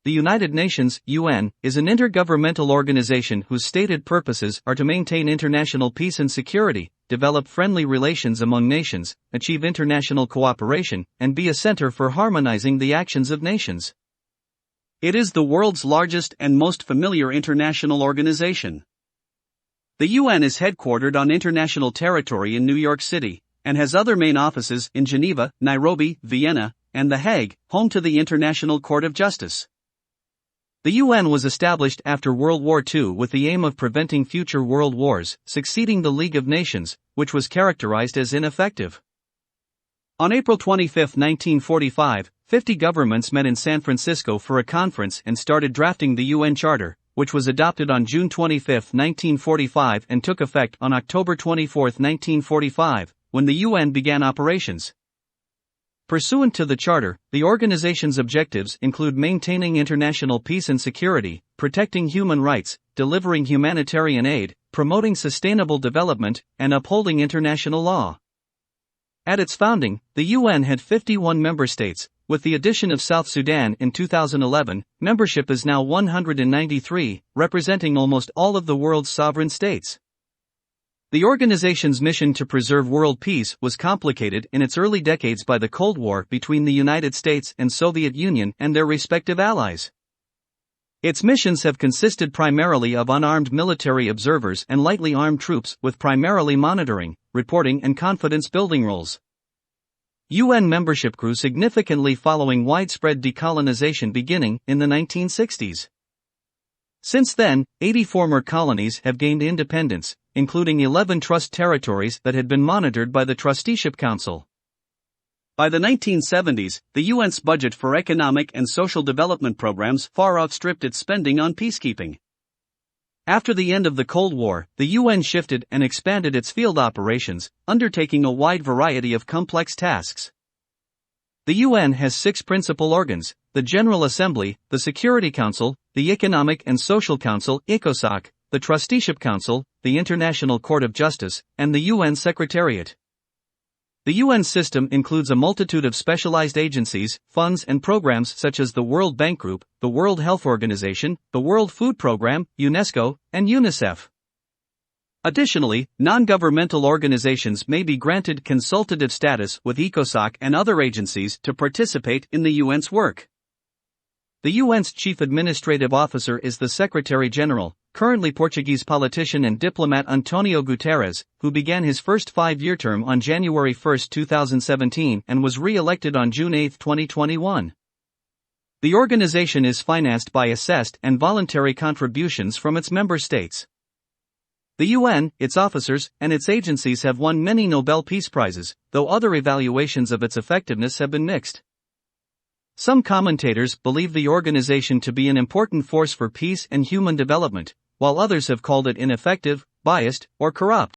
The United Nations, UN, is an intergovernmental organization whose stated purposes are to maintain international peace and security, develop friendly relations among nations, achieve international cooperation, and be a center for harmonizing the actions of nations. It is the world's largest and most familiar international organization. The UN is headquartered on international territory in New York City, and has other main offices in Geneva, Nairobi, Vienna, and The Hague, home to the International Court of Justice. The UN was established after World War II with the aim of preventing future world wars, succeeding the League of Nations, which was characterized as ineffective. On April 25, 1945, 50 governments met in San Francisco for a conference and started drafting the UN Charter, which was adopted on June 25, 1945 and took effect on October 24, 1945, when the UN began operations. Pursuant to the Charter, the organization's objectives include maintaining international peace and security, protecting human rights, delivering humanitarian aid, promoting sustainable development, and upholding international law. At its founding, the UN had 51 member states. With the addition of South Sudan in 2011, membership is now 193, representing almost all of the world's sovereign states. The organization's mission to preserve world peace was complicated in its early decades by the Cold War between the United States and Soviet Union and their respective allies. Its missions have consisted primarily of unarmed military observers and lightly armed troops with primarily monitoring, reporting and confidence-building roles. UN membership grew significantly following widespread decolonization beginning in the 1960s. Since then, 80 former colonies have gained independence, including 11 trust territories that had been monitored by the Trusteeship Council. By the 1970s, the UN's budget for economic and social development programs far outstripped its spending on peacekeeping. After the end of the Cold War, the UN shifted and expanded its field operations, undertaking a wide variety of complex tasks. The UN has 6 principal organs: the General Assembly, the Security Council, the Economic and Social Council (ECOSOC), the Trusteeship Council, the International Court of Justice, and the UN Secretariat. The UN system includes a multitude of specialized agencies, funds and programs such as the World Bank Group, the World Health Organization, the World Food Programme, UNESCO, and UNICEF. Additionally, non-governmental organizations may be granted consultative status with ECOSOC and other agencies to participate in the UN's work. The UN's chief administrative officer is the Secretary-General, currently Portuguese politician and diplomat Antonio Guterres, who began his first 5-year term on January 1, 2017 and was re-elected on June 8, 2021. The organization is financed by assessed and voluntary contributions from its member states. The UN, its officers, and its agencies have won many Nobel Peace Prizes, though other evaluations of its effectiveness have been mixed. Some commentators believe the organization to be an important force for peace and human development, while others have called it ineffective, biased, or corrupt.